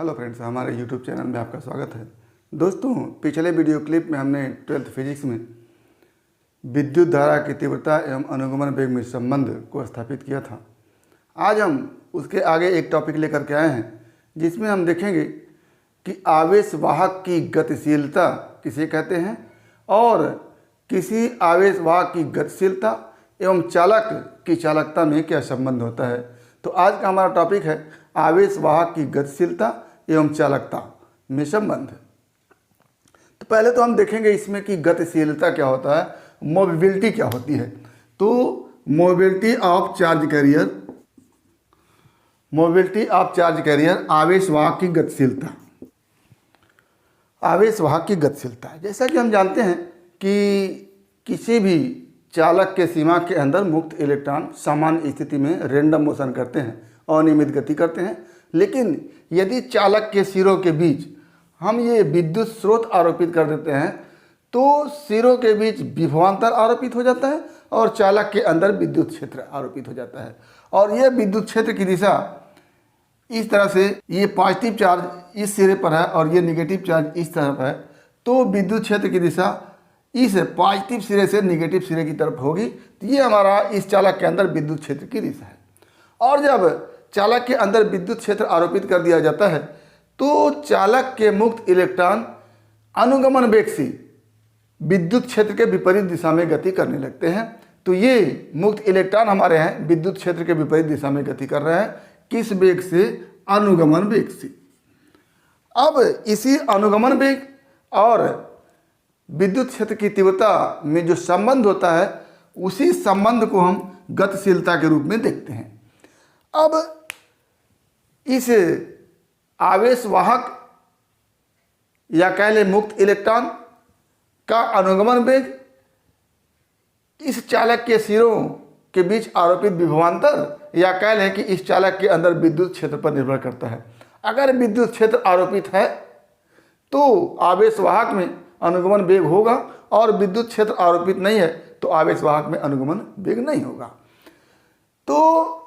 Hello friends, हमारे YouTube channel में आपका स्वागत है। दोस्तों, पिछले वीडियो क्लिप में हमने 12th फिजिक्स में विद्युत धारा की तीव्रता एवं अनुगमन वेग में संबंध को स्थापित किया था। आज हम उसके आगे एक टॉपिक लेकर के आए हैं जिसमें हम देखेंगे कि आवेश वाहक की गतिशीलता किसे कहते हैं और किसी आवेश वाहक की गतिशीलता एवं चालक की चालकता में क्या संबंध होता है। तो आज का हमारा टॉपिक है आवेश वाहक की गतिशीलता एवं चालकता में संबंध। तो पहले तो हम देखेंगे इसमें कि गतिशीलता क्या होता है, मोबिलिटी क्या होती है। तो मोबिलिटी ऑफ चार्ज कैरियर, आवेश वाहक की गतिशीलता। आवेश वाहक की गतिशीलता, जैसा कि हम जानते हैं कि किसी भी चालक के सीमा के अंदर मुक्त इलेक्ट्रॉन सामान्य स्थिति में रैंडम मोशन करते हैं, अनियमित गति करते हैं। लेकिन यदि चालक के सिरों के बीच हम ये विद्युत स्रोत आरोपित कर देते हैं तो सिरों के बीच विभवांतर आरोपित हो जाता है और चालक के अंदर विद्युत क्षेत्र आरोपित हो जाता है। और ये विद्युत क्षेत्र की दिशा इस तरह से, ये पॉजिटिव चार्ज इस सिरे पर है और ये निगेटिव चार्ज इस तरफ है, तो विद्युत क्षेत्र की दिशा इस पॉजिटिव सिरे से निगेटिव सिरे की तरफ होगी। तो ये हमारा इस चालक के अंदर विद्युत क्षेत्र की दिशा है। और जब चालक के अंदर विद्युत क्षेत्र आरोपित कर दिया जाता है तो चालक के मुक्त इलेक्ट्रॉन अनुगमन वेग से विद्युत क्षेत्र के विपरीत दिशा में गति करने लगते हैं। तो ये मुक्त इलेक्ट्रॉन हमारे हैं विद्युत क्षेत्र के विपरीत दिशा में गति कर रहे हैं। किस वेग से? अनुगमन वेग से। अब इसी अनुगमन वेग और विद्युत क्षेत्र की तीव्रता में जो संबंध होता है उसी संबंध को हम गतिशीलता के रूप में देखते हैं। अब इस आवेश वाहक या कह लें मुक्त इलेक्ट्रॉन का अनुगमन वेग इस चालक के सिरों के बीच आरोपित विभवांतर या कह लें कि इस चालक के अंदर विद्युत क्षेत्र पर निर्भर करता है। अगर विद्युत क्षेत्र आरोपित है तो आवेश वाहक में अनुगमन वेग होगा और विद्युत क्षेत्र आरोपित नहीं है तो आवेश वाहक में अनुगमन वेग नहीं होगा। तो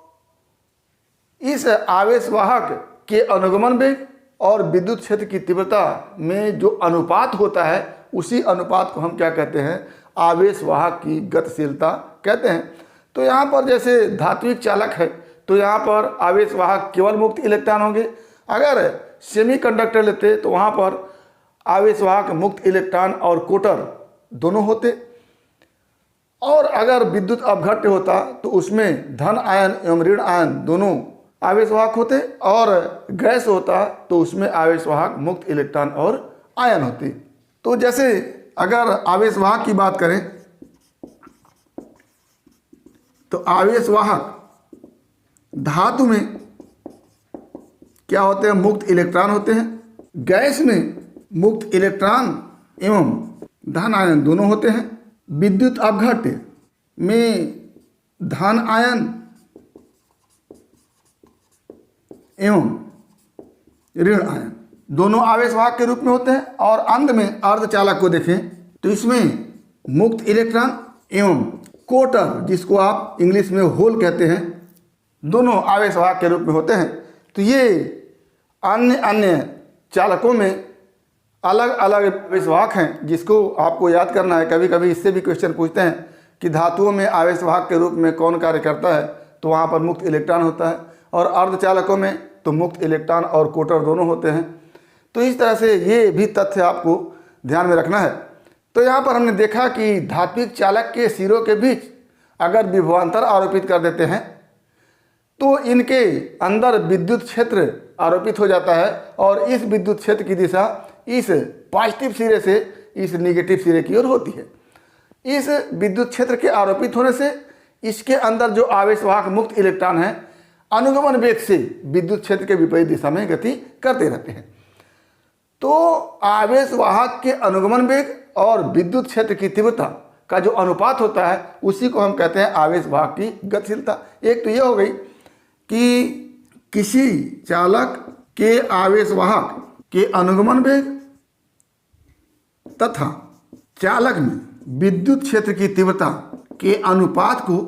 इस आवेश वाहक के अनुगमन वेग और विद्युत क्षेत्र की तीव्रता में जो अनुपात होता है उसी अनुपात को हम क्या कहते हैं? आवेश वाहक की गतिशीलता कहते हैं। तो यहाँ पर जैसे धात्विक चालक है तो यहाँ पर आवेश वाहक केवल मुक्त इलेक्ट्रॉन होंगे। अगर सेमीकंडक्टर लेते तो वहाँ पर आवेश वाहक मुक्त इलेक्ट्रॉन और कोटर दोनों होते। और अगर विद्युत अपघट्य होता तो उसमें धन आयन एवं ऋण आयन दोनों आवेश वाहक होते और गैस होता तो उसमें आवेश वाहक मुक्त इलेक्ट्रॉन और आयन होते। तो जैसे अगर आवेश वाहक की बात करें तो आवेश वाहक धातु में क्या होते हैं? मुक्त इलेक्ट्रॉन होते हैं। गैस में मुक्त इलेक्ट्रॉन एवं धन आयन दोनों होते हैं। विद्युत अपघट्य में धन आयन एवं ऋण आयन दोनों आवेश वाहक के रूप में होते हैं। और अंत में अर्धचालक को देखें तो इसमें मुक्त इलेक्ट्रॉन एवं कोटर, जिसको आप इंग्लिश में होल कहते हैं, दोनों आवेश वाहक के रूप में होते हैं। तो ये अन्य चालकों में अलग अलग आवेश वाहक हैं जिसको आपको याद करना है। कभी कभी इससे भी क्वेश्चन पूछते हैं कि धातुओं में आवेश वाहक के रूप में कौन कार्य करता है, तो वहाँ पर मुक्त इलेक्ट्रॉन होता है। और अर्धचालकों में तो मुक्त इलेक्ट्रॉन और कोटर दोनों होते हैं। तो इस तरह से ये भी तथ्य आपको ध्यान में रखना है। तो यहाँ पर हमने देखा कि धात्विक चालक के सिरों के बीच अगर विभवांतर आरोपित कर देते हैं तो इनके अंदर विद्युत क्षेत्र आरोपित हो जाता है और इस विद्युत क्षेत्र की दिशा इस पॉजिटिव सिरे से इस निगेटिव सिरे की ओर होती है। इस विद्युत क्षेत्र के आरोपित होने से इसके अंदर जो आवेश वाहक मुक्त इलेक्ट्रॉन है अनुगमन वेग से विद्युत क्षेत्र के विपरीत दिशा में गति करते रहते हैं। तो आवेश वाहक के अनुगमन वेग और विद्युत क्षेत्र की तीव्रता का जो अनुपात होता है उसी को हम कहते हैं आवेश वाहक की गतिशीलता। एक तो ये हो गई कि किसी चालक के आवेश वाहक के अनुगमन वेग तथा चालक में विद्युत क्षेत्र की तीव्रता के अनुपात को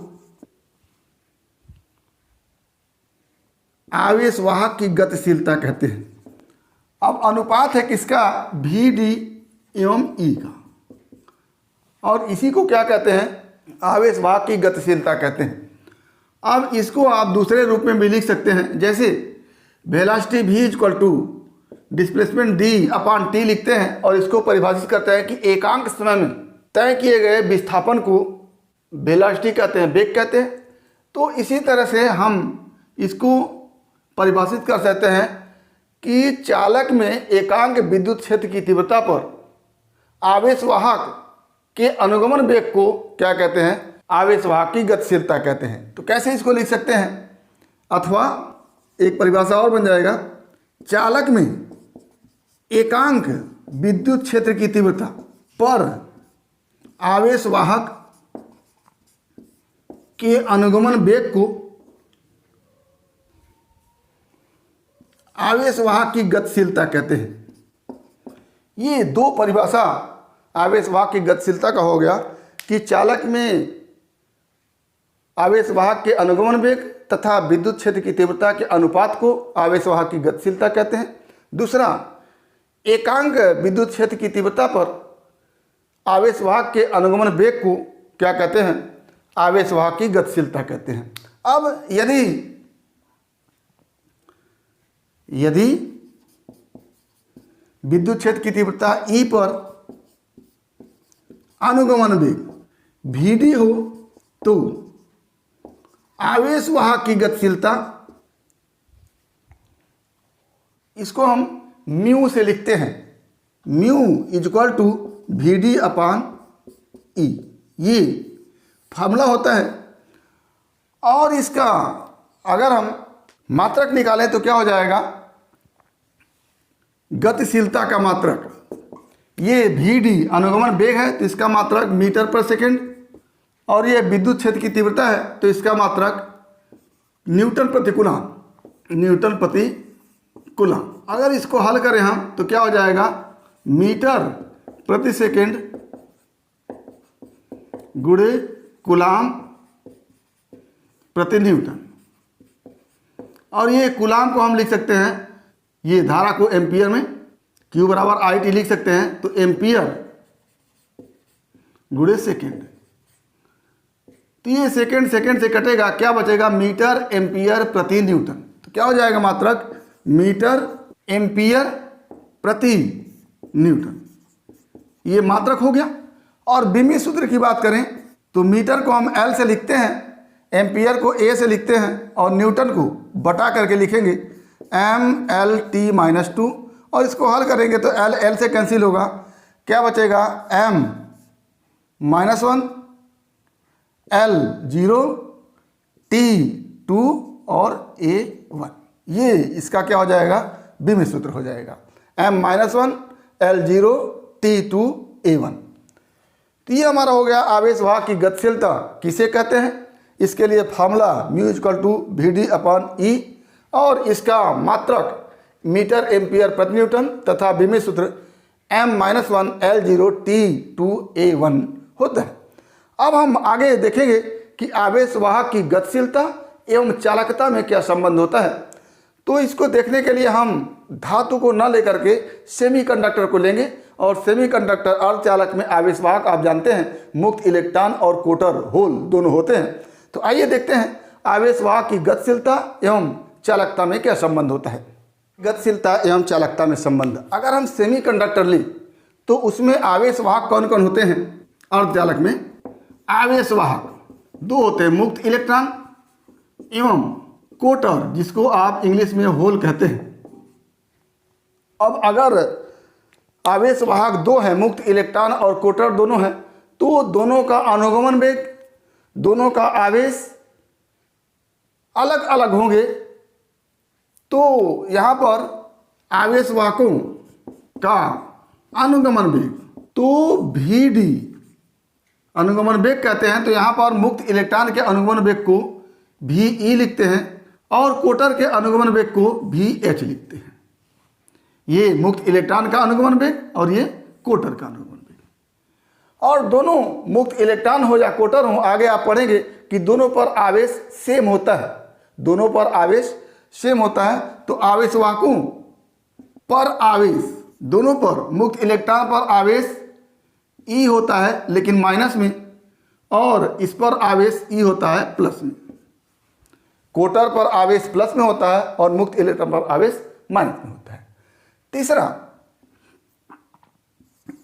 आवेश वाहक की गतिशीलता कहते हैं। अब अनुपात है किसका, वी डी एवं ई का, और इसी को क्या कहते हैं, आवेश वाहक की गतिशीलता कहते हैं। अब इसको आप दूसरे रूप में भी लिख सकते हैं, जैसे velocity v equal to displacement d upon t लिखते हैं, और इसको परिभाषित करते हैं कि एकांक समय में तय किए गए विस्थापन को वेलोसिटी कहते हैं, वेग कहते हैं। तो इसी तरह से हम इसको परिभाषित कर सकते हैं कि चालक में एकांक विद्युत क्षेत्र की तीव्रता पर आवेश वाहक के अनुगमन वेग को क्या कहते हैं, आवेश वाहक की गतिशीलता कहते हैं। तो कैसे इसको लिख सकते हैं, अथवा एक परिभाषा और बन जाएगा, चालक में एकांक विद्युत क्षेत्र की तीव्रता पर आवेश वाहक के अनुगमन वेग को आवेश वाहक की गतिशीलता कहते हैं। ये दो परिभाषा आवेश वाहक की गतिशीलता का हो गया कि चालक में आवेश वाहक के अनुगमन वेग तथा विद्युत क्षेत्र की तीव्रता के अनुपात को आवेश वाहक की गतिशीलता कहते हैं। दूसरा, एकांक विद्युत क्षेत्र की तीव्रता पर आवेश वाहक के अनुगमन वेग को क्या कहते हैं, आवेश वाहक की गतिशीलता कहते हैं। अब यदि विद्युत क्षेत्र की तीव्रता E पर अनुगमन वेग Vd हो तो आवेश वाहक की गतिशीलता, इसको हम म्यू से लिखते हैं, mu equal to Vd upon E, ये फार्मूला होता है। और इसका अगर हम मात्रक निकालें तो क्या हो जाएगा, गतिशीलता का मात्रक, ये Vd अनुगमन वेग है तो इसका मात्रक मीटर पर सेकेंड, और ये विद्युत क्षेत्र की तीव्रता है तो इसका मात्रक न्यूटन प्रति कूलम, न्यूटन प्रति कूलम। अगर इसको हल करें हम तो क्या हो जाएगा, मीटर प्रति सेकेंड गुणे कूलम प्रति न्यूटन। और ये कूलम को हम लिख सकते हैं, ये धारा को एम्पियर में, Q बराबर IT लिख सकते हैं, तो एम्पियर गुणे सेकेंड। तो ये सेकेंड से कटेगा, क्या बचेगा, मीटर एम्पियर प्रति न्यूटन। तो क्या हो जाएगा मात्रक, मीटर एम्पियर प्रति न्यूटन, ये मात्रक हो गया। और बिमी सूत्र की बात करें तो मीटर को हम L से लिखते हैं, एम्पियर को A से लिखते हैं, और न्यूटन को बटा करके लिखेंगे MLT-2, और इसको हल करेंगे तो L से कैंसिल होगा, क्या बचेगा, M-1 L0 T2 और A1। ये इसका क्या हो जाएगा, बिमी सूत्र हो जाएगा, M-1 L0 T2 A1। तो ये हमारा हो गया आवेश वाहक की गतिशीलता किसे कहते हैं। इसके लिए formula mu equal to Vd upon E, और इसका मात्रक मीटर एम्पियर प्रति न्यूटन तथा बिमी सूत्र M-1 L0 T2 A1 होता है। अब हम आगे देखेंगे कि आवेश वाहक की गतिशीलता एवं चालकता में क्या संबंध होता है। तो इसको देखने के लिए हम धातु को न लेकर के सेमीकंडक्टर को लेंगे, और सेमीकंडक्टर अर्धचालक में आवेश वाहक आप जानते हैं मुक्त इलेक्ट्रॉन और कोटर होल दोनों होते हैं। तो आइए देखते हैं आवेश वाहक की गतिशीलता एवं चालकता में क्या संबंध होता है। गतिशीलता एवं चालकता में संबंध, अगर हम सेमीकंडक्टर लें तो उसमें आवेश वाहक कौन कौन होते हैं। अर्धचालक में आवेश वाहक दो होते हैं, मुक्त इलेक्ट्रॉन एवं कोटर, जिसको आप इंग्लिश में होल कहते हैं। अब अगर आवेश वाहक दो हैं, मुक्त इलेक्ट्रॉन और कोटर दोनों हैं, तो दोनों का अनुगमन वेग, दोनों का आवेश अलग अलग होंगे। तो यहाँ पर आवेश वाहकों का अनुगमन वेग तो Vd अनुगमन वेग कहते हैं। तो यहाँ पर मुक्त इलेक्ट्रॉन के अनुगमन वेग को Ve लिखते हैं, और कोटर के अनुगमन वेग को Vh लिखते हैं। ये मुक्त इलेक्ट्रॉन का अनुगमन वेग और ये कोटर का अनुगमन वेग। और दोनों मुक्त इलेक्ट्रॉन हो या कोटर हो, आगे आप पढ़ेंगे कि दोनों पर आवेश सेम होता है, दोनों पर आवेश सेम होता है। तो आवेश वाहकों पर आवेश, दोनों पर मुक्त इलेक्ट्रॉन पर आवेश ई होता है लेकिन माइनस में, और इस पर आवेश ई होता है प्लस में। कोटर पर आवेश प्लस में होता है और मुक्त इलेक्ट्रॉन पर आवेश माइनस में होता है। तीसरा,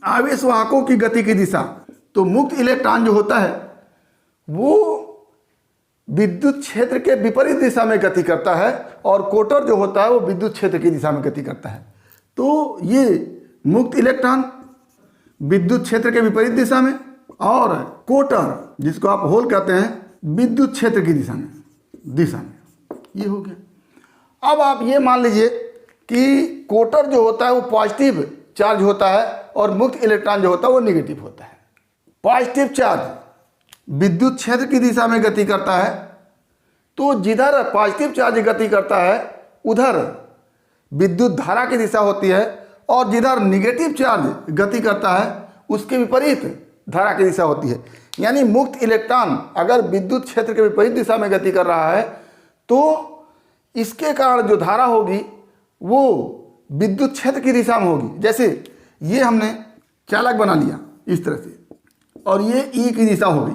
आवेश वाहकों की गति की दिशा। तो मुक्त इलेक्ट्रॉन जो होता है वो विद्युत क्षेत्र के विपरीत दिशा में गति करता है और कोटर जो होता है वो विद्युत क्षेत्र की दिशा में गति करता है। तो ये मुक्त इलेक्ट्रॉन विद्युत क्षेत्र के विपरीत दिशा में, और कोटर जिसको आप होल कहते हैं विद्युत क्षेत्र की दिशा में ये हो गया। अब आप ये मान लीजिए कि कोटर जो होता है वो पॉजिटिव चार्ज होता है और मुक्त इलेक्ट्रॉन जो होता है वो नेगेटिव होता है। पॉजिटिव चार्ज विद्युत क्षेत्र की दिशा में गति करता है, तो जिधर पॉजिटिव चार्ज गति करता है उधर विद्युत धारा की दिशा होती है, और जिधर नेगेटिव चार्ज गति करता है उसके विपरीत धारा की दिशा होती है। यानी मुक्त इलेक्ट्रॉन अगर विद्युत क्षेत्र के विपरीत दिशा में गति कर रहा है तो इसके कारण जो धारा होगी वो विद्युत क्षेत्र की दिशा में होगी। जैसे ये हमने चालक बना लिया इस तरह से, और ये ई की दिशा हो गई,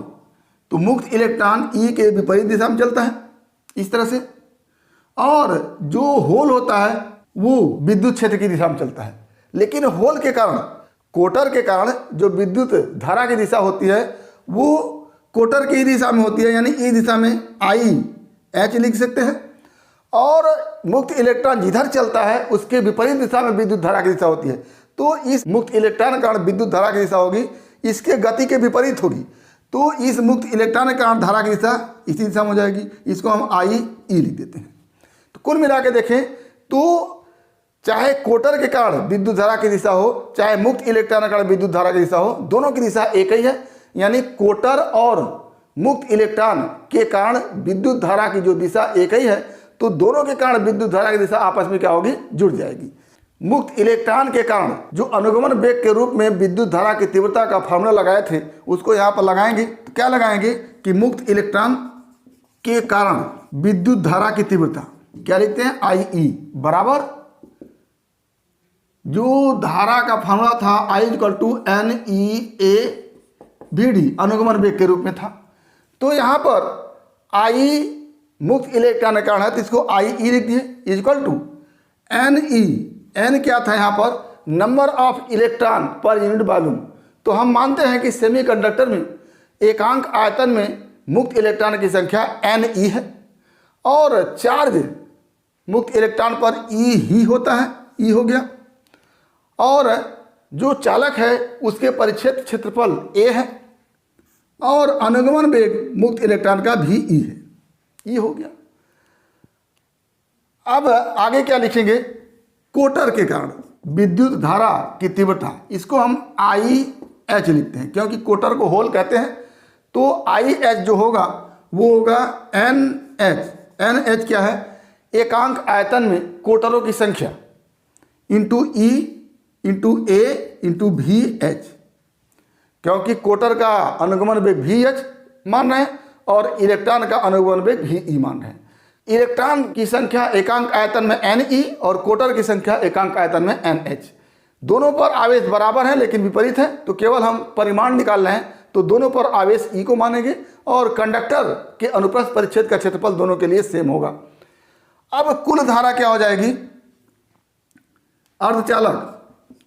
तो मुक्त इलेक्ट्रॉन ई के विपरीत दिशा में चलता है इस तरह से, और जो होल होता है वो विद्युत क्षेत्र की दिशा में चलता है। लेकिन होल के कारण, कोटर के कारण जो विद्युत धारा की दिशा होती है वो कोटर की दिशा में होती है, यानी ई दिशा में आई एच लिख सकते हैं, और मुक्त इलेक्ट्रॉन जिधर चलता है उसके विपरीत दिशा में विद्युत धारा की दिशा होती है। तो इस मुक्त इलेक्ट्रॉन के कारण विद्युत धारा की दिशा होगी इसके गति के विपरीत होगी, तो इस मुक्त इलेक्ट्रॉन के कारण धारा की दिशा इसी दिशा में हो जाएगी। इसको हम आई ई लिख देते हैं। तो कुल मिला के देखें तो चाहे कोटर के कारण विद्युत धारा की दिशा हो, चाहे मुक्त इलेक्ट्रॉन के कारण विद्युत धारा की दिशा हो, दोनों की दिशा एक ही है। यानी कोटर और मुक्त इलेक्ट्रॉन के कारण विद्युत धारा की जो दिशा एक ही है, तो दोनों के कारण विद्युत धारा की दिशा आपस में क्या होगी, जुड़ जाएगी। मुक्त इलेक्ट्रॉन के कारण जो अनुगमन वेग के रूप में विद्युत धारा की तीव्रता का फॉर्मूला लगाए थे उसको यहाँ पर लगाएंगे। तो क्या लगाएंगे कि मुक्त इलेक्ट्रॉन के कारण विद्युत धारा की तीव्रता क्या लिखते हैं, आई ई बराबर जो धारा का फॉर्मूला था I = NE/A VD अनुगमन वेग के रूप में था। तो यहाँ पर I मुक्त इलेक्ट्रॉन के कारण है तो इसको आई ई लिख दिए = NE। N क्या था यहाँ पर, number of electron per unit volume. तो हम मानते हैं कि सेमीकंडक्टर में एकांक आयतन में मुक्त इलेक्ट्रॉन की संख्या Ne है, और चार्ज मुक्त इलेक्ट्रॉन पर E ही होता है, E हो गया, और जो चालक है उसके परिक्षेत्र क्षेत्रफल A है, और अनुगमन वेग मुक्त इलेक्ट्रॉन का भी E है, ये हो गया। अब आगे क्या लिखेंगे, कोटर के कारण विद्युत धारा की तीव्रता, इसको हम आई एच लिखते हैं क्योंकि कोटर को होल कहते हैं। तो आई एच जो होगा वो होगा एन एच। एन एच क्या है, एकांक आयतन में कोटरों की संख्या into E into A into V H, क्योंकि कोटर का अनुगमन वेग वी एच मान रहे हैं और इलेक्ट्रॉन का अनुगमन वेग वी ई मान रहे हैं। इलेक्ट्रॉन की संख्या एकांक आयतन में एन ई और कोटर की संख्या एकांक आयतन में एन एच। दोनों पर आवेश बराबर है लेकिन विपरीत है, तो केवल हम परिमाण निकाल रहे हैं तो दोनों पर आवेश ई को मानेंगे और कंडक्टर के अनुप्रस्थ परिच्छेद का क्षेत्रफल दोनों के लिए सेम होगा। अब कुल धारा क्या हो जाएगी, अर्धचालक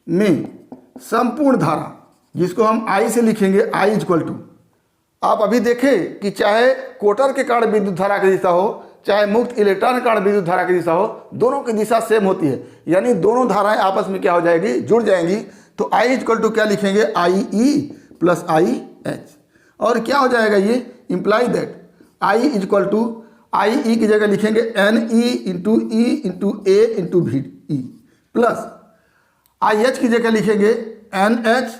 में संपूर्ण धारा जिसको हम आई से लिखेंगे आई = आप अभी देखें कि चाहे कोटर के कारण विद्युत धारा की दिशा हो चाहे मुक्त इलेक्ट्रॉन के कारण विद्युत धारा की दिशा हो, दोनों की दिशा सेम होती है, यानी दोनों धाराएं आपस में क्या हो जाएगी, जुड़ जाएंगी। तो आई = क्या लिखेंगे, आई ई प्लस आई एच, और क्या हो जाएगा ये, इंप्लाई दैट आई = आई ई की जगह लिखेंगे N E into E into A into V E plus I H की जगह लिखेंगे N H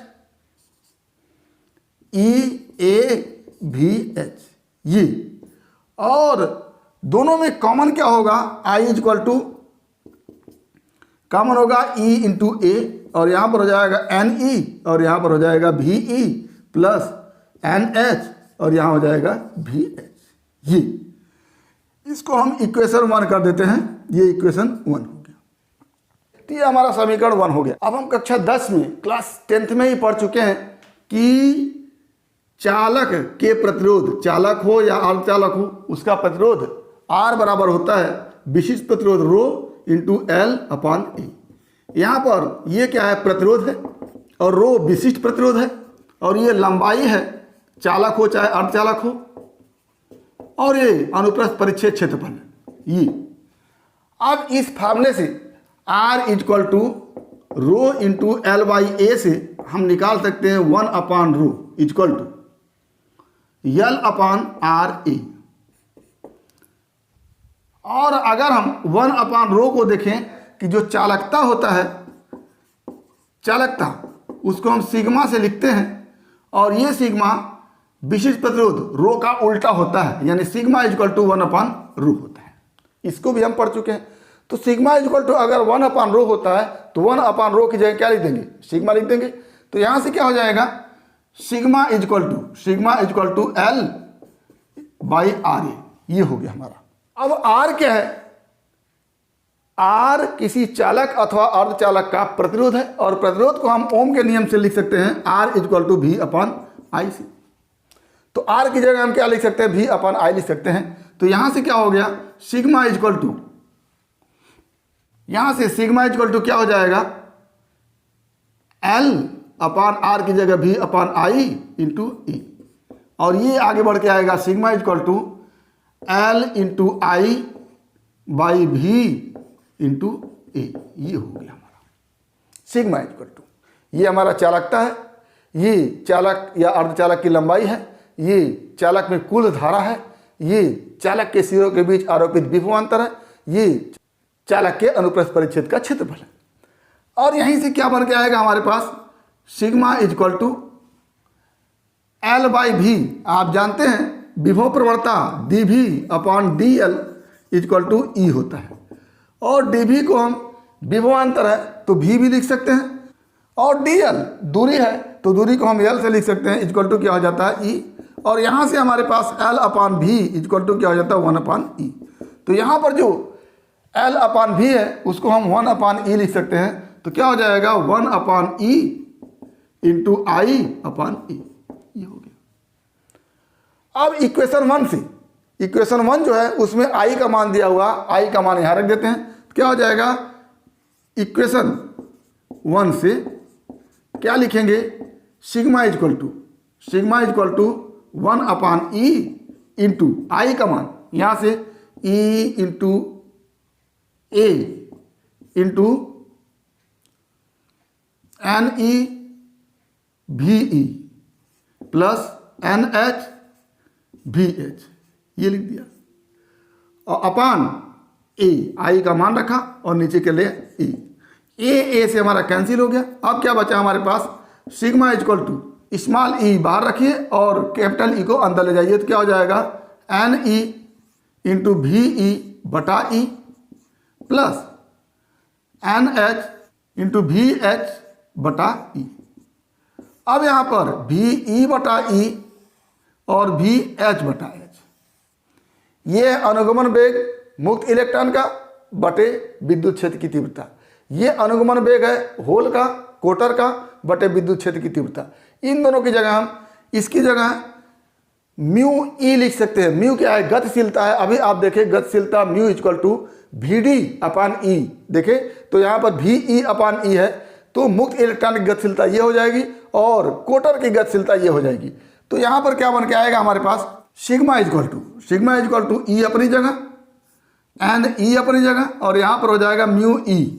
E A V H ये, और दोनों में कॉमन क्या होगा, आई = कॉमन होगा ई इंटू ए, और यहाँ पर हो जाएगा एन ई और यहाँ पर हो जाएगा V E plus N H और यहाँ हो जाएगा वी एच। ये इसको हम इक्वेशन 1 कर देते हैं, ये इक्वेशन 1 हो गया। तो ये हमारा समीकरण 1 हो गया। अब हम कक्षा 10 में क्लास 10th में ही पढ़ चुके हैं कि चालक के प्रतिरोध, चालक हो या अर्धचालक हो, उसका प्रतिरोध R बराबर होता है विशिष्ट प्रतिरोध रो इंटू L अपॉन E। यहाँ पर ये क्या है, प्रतिरोध है, और रो विशिष्ट प्रतिरोध है, और ये लंबाई है, चालक हो चाहे अर्धचालक हो, और ये अनुप्रस्थ परिच्छेद क्षेत्रफल है ये। अब इस फार्मूले से R equal to rho into L by A से हम निकाल सकते हैं 1 upon rho equal to L upon R A. और अगर हम 1 अपॉन रो को देखें कि जो चालकता होता है, चालकता उसको हम सिग्मा से लिखते हैं, और ये सिग्मा विशिष्ट प्रतिरोध रो का उल्टा होता है, यानी sigma equal to 1 upon rho होता है। इसको भी हम पढ़ चुके हैं। तो सिग्मा इक्वल टू अगर 1 अपॉन रो होता है तो 1 अपॉन रो की जगह क्या लिख देंगे, सिग्मा लिख देंगे। तो यहाँ से क्या हो जाएगा, sigma equal to L by R A, ये हो गया हमारा। अब R क्या है, R किसी चालक अथवा अर्धचालक का प्रतिरोध है, और प्रतिरोध को हम ओम के नियम से लिख सकते हैं R equal to V upon I see. तो R की जगह हम क्या लिख सकते हैं, V अपॉन आई लिख सकते हैं। तो यहां से क्या हो गया, सिग्मा इक्वल टू, यहां से सिग्मा इक्वल टू क्या हो जाएगा, L अपॉन R की जगह V upon I into E, और ये आगे बढ़ के आएगा sigma equal to L into I by V into A. ये हो गया हमारा सिग्मा इक्वल टू, ये हमारा चालकता है, ये चालक या अर्धचालक की लंबाई है, ये चालक में कुल धारा है, ये चालक के सिरों के बीच आरोपित विभवांतर है, ये चालक के अनुप्रस्थ परिच्छेद का क्षेत्रफल है। और यहीं से क्या बन के आएगा हमारे पास, sigma equal to L by V। आप जानते हैं विभव प्रवणता dV upon dL equal to E होता है, और dV को हम विभवांतर है तो V भी लिख सकते हैं, और dL दूरी है तो दूरी को हम L से लिख सकते हैं, इक्वल टू क्या हो जाता है E। और यहाँ से हमारे पास L upon V equal to क्या हो जाता है 1 अपॉन E। तो यहाँ पर जो L अपॉन V है उसको हम 1 अपॉन E लिख सकते हैं। तो क्या हो जाएगा 1 अपॉन E इंटू आई अपॉन E, ये हो गया। अब इक्वेशन 1 से, इक्वेशन 1 जो है उसमें I का मान दिया हुआ, I का मान यहाँ रख देते हैं। तो क्या हो जाएगा, इक्वेशन 1 से क्या लिखेंगे, sigma equal to 1 upon E into I का मान, यहाँ से E into A into N E भी ई प्लस एन एच भी एच, ये लिख दिया, और अपान ए, आई का मान रखा और नीचे के लिए ए से हमारा कैंसिल हो गया। अब क्या बचा हमारे पास, सिग्मा इक्वल टू स्मॉल ई बाहर रखिए और कैपिटल ई को अंदर ले जाइए। तो क्या हो जाएगा एन ई इंटू भी ई बटा E plus N H into भी एच बटा ई। अब यहाँ पर भी ई बटा ई और भी एच बटा एच, ये अनुगमन वेग मुक्त इलेक्ट्रॉन का बटे विद्युत क्षेत्र की तीव्रता। ये अनुगमन वेग है होल का, कोटर का, बटे विद्युत क्षेत्र की तीव्रता। इन दोनों की जगह हम इसकी जगह म्यू ई लिख सकते हैं। म्यू क्या है, गतिशीलता है। अभी आप देखें गतिशीलता म्यू इक्वल टू भी डी अपान ई, देखें तो यहाँ पर भी ई अपान ई है, तो मुक्त इलेक्ट्रॉन की गतिशीलता ये हो जाएगी और कोटर की गतिशीलता ये हो जाएगी। तो यहाँ पर क्या बन के आएगा हमारे पास, सिग्मा इक्वल टू ई अपनी जगह एंड ई अपनी जगह, और यहाँ पर हो जाएगा म्यू ई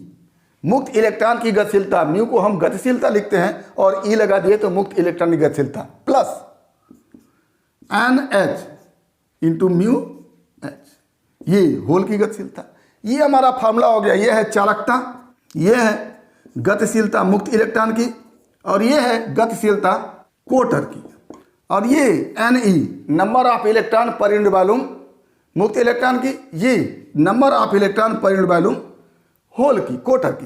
मुक्त इलेक्ट्रॉन की गतिशीलता। म्यू को हम गतिशीलता लिखते हैं और ई लगा दिए तो मुक्त इलेक्ट्रॉन की गतिशीलता plus N H into mu H, ये होल की गतिशीलता। ये हमारा फार्मूला हो गया। ये है चालकता, ये है गतिशीलता मुक्त इलेक्ट्रॉन की, और ये है गतिशीलता कोटर की, और ये N E number of electron per unit volume मुक्त इलेक्ट्रॉन की, ये number of electron per unit volume hole की, कोटर की।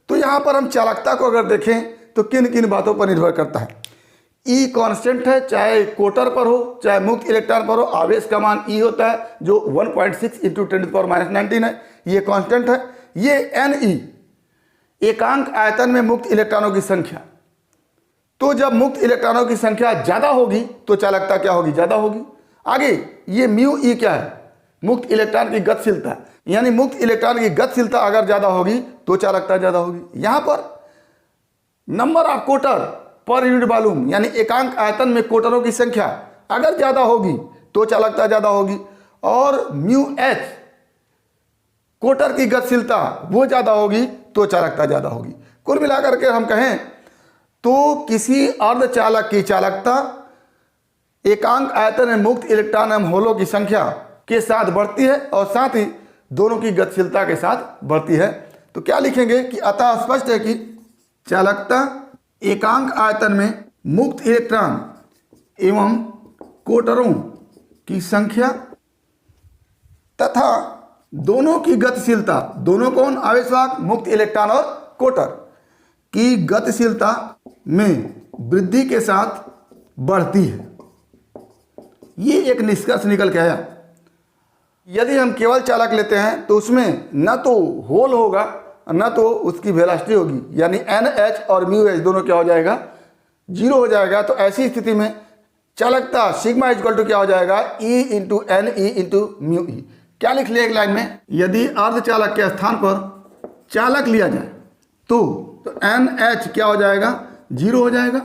तो यहाँ पर हम चालकता को अगर देखें तो किन किन बातों पर निर्भर करता है। ई कांस्टेंट है, चाहे कोटर पर हो चाहे मुक्त इलेक्ट्रॉन पर हो, आवेश का मान ई होता है जो 1.6 × 10⁻⁹ है, ये कांस्टेंट है। ये एन ई, एकांक आयतन में मुक्त इलेक्ट्रॉनों की संख्या। तो जब मुक्त इलेक्ट्रॉनों की संख्या ज़्यादा होगी तो चालकता क्या होगी, ज़्यादा होगी। आगे ये म्यू ई क्या है, मुक्त इलेक्ट्रॉन की गतिशीलता, यानी मुक्त इलेक्ट्रॉन की गतिशीलता अगर ज़्यादा होगी तो चालकता ज़्यादा होगी। यहाँ पर नंबर ऑफ कोटर पर यूनिट वॉल्यूम, यानी एकांक आयतन में कोटरों की संख्या अगर ज़्यादा होगी तो चालकता ज़्यादा होगी। और म्यू एच कोटर की गतिशीलता वो ज़्यादा होगी तो चालकता ज़्यादा होगी। कुल मिलाकर के हम कहें तो किसी अर्धचालक की चालकता एकांक आयतन में मुक्त इलेक्ट्रॉन एवं होलों की संख्या के साथ बढ़ती है और साथ ही दोनों की गतिशीलता के साथ बढ़ती है। तो क्या लिखेंगे कि अतः स्पष्ट है कि चालकता एकांक आयतन में मुक्त इलेक्ट्रॉन एवं कोटरों की संख्या तथा दोनों की गतिशीलता, दोनों कौन, आवेशवाहक, मुक्त इलेक्ट्रॉन और कोटर की गतिशीलता में वृद्धि के साथ बढ़ती है। ये एक निष्कर्ष निकल के आया। यदि हम केवल चालक लेते हैं तो उसमें न तो होल होगा न तो उसकी वेलोसिटी होगी, यानी एन एच और म्यू एच दोनों क्या हो जाएगा, जीरो हो जाएगा। तो ऐसी स्थिति में चालकता सिग्मा इक्वल टू क्या हो जाएगा, E into N E into mu E. क्या लिख लिया एक लाइन में, यदि अर्धचालक के स्थान पर चालक लिया जाए तो एन एच क्या हो जाएगा, जीरो हो जाएगा।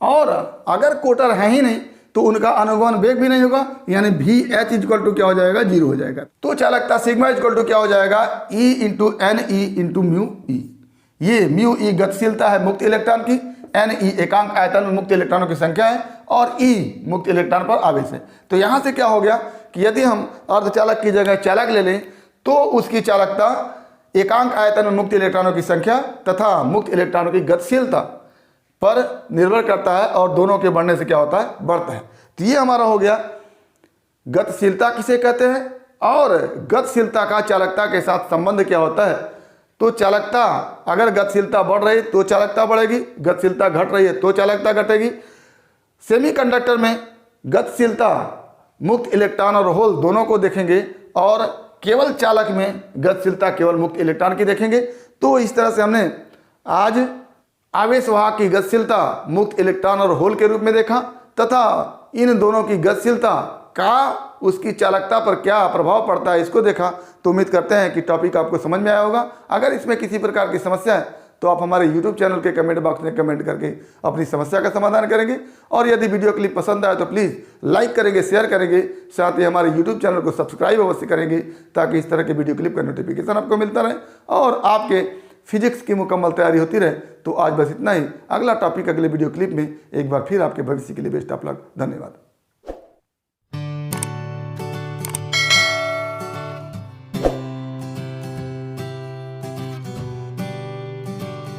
और अगर कोटर है ही नहीं तो उनका अनुगमन वेग भी नहीं होगा, यानी वी एच इक्वल टू क्या हो जाएगा, जीरो हो जाएगा। तो चालकता सिग्मा इक्वल टू क्या हो जाएगा, E into N E into mu E. ये म्यू ई गतिशीलता है मुक्त इलेक्ट्रॉन की, एन ई एकांक आयतन में मुक्त इलेक्ट्रॉनों की संख्या है और ई मुक्त इलेक्ट्रॉन पर आवेश है। तो यहाँ से क्या हो गया कि यदि हम अर्धचालक की जगह चालक ले लें तो उसकी चालकता एकांक आयतन में मुक्त इलेक्ट्रॉनों की संख्या तथा मुक्त इलेक्ट्रॉनों की गतिशीलता पर निर्भर करता है और दोनों के बढ़ने से क्या होता है, बढ़ता है। तो ये हमारा हो गया गतिशीलता किसे कहते हैं और गतिशीलता का चालकता के साथ संबंध क्या होता है। तो चालकता अगर गतिशीलता बढ़ रही तो चालकता बढ़ेगी, गतिशीलता घट रही है तो चालकता घटेगी। सेमीकंडक्टर में गतिशीलता मुक्त इलेक्ट्रॉन और होल दोनों को देखेंगे और केवल चालक में गतिशीलता केवल मुक्त इलेक्ट्रॉन की देखेंगे। तो इस तरह से हमने आज आवेशवाहक की गतिशीलता मुक्त इलेक्ट्रॉन और होल के रूप में देखा तथा इन दोनों की गतिशीलता का उसकी चालकता पर क्या प्रभाव पड़ता है इसको देखा। तो उम्मीद करते हैं कि टॉपिक आपको समझ में आया होगा। अगर इसमें किसी प्रकार की समस्या है तो आप हमारे YouTube चैनल के कमेंट बॉक्स में कमेंट करके अपनी समस्या का समाधान करेंगे। और यदि वीडियो क्लिप पसंद आए तो प्लीज़ लाइक करेंगे, शेयर करेंगे, साथ ही हमारे YouTube चैनल को सब्सक्राइब अवश्य करेंगे ताकि इस तरह के वीडियो क्लिप का नोटिफिकेशन आपको मिलता रहे और आपके फिजिक्स की मुकम्मल तैयारी होती रहे। तो आज बस इतना ही। अगला टॉपिक अगले वीडियो क्लिप में एक बार फिर आपके भविष्य के लिए बेस्ट ऑफ लक। धन्यवाद।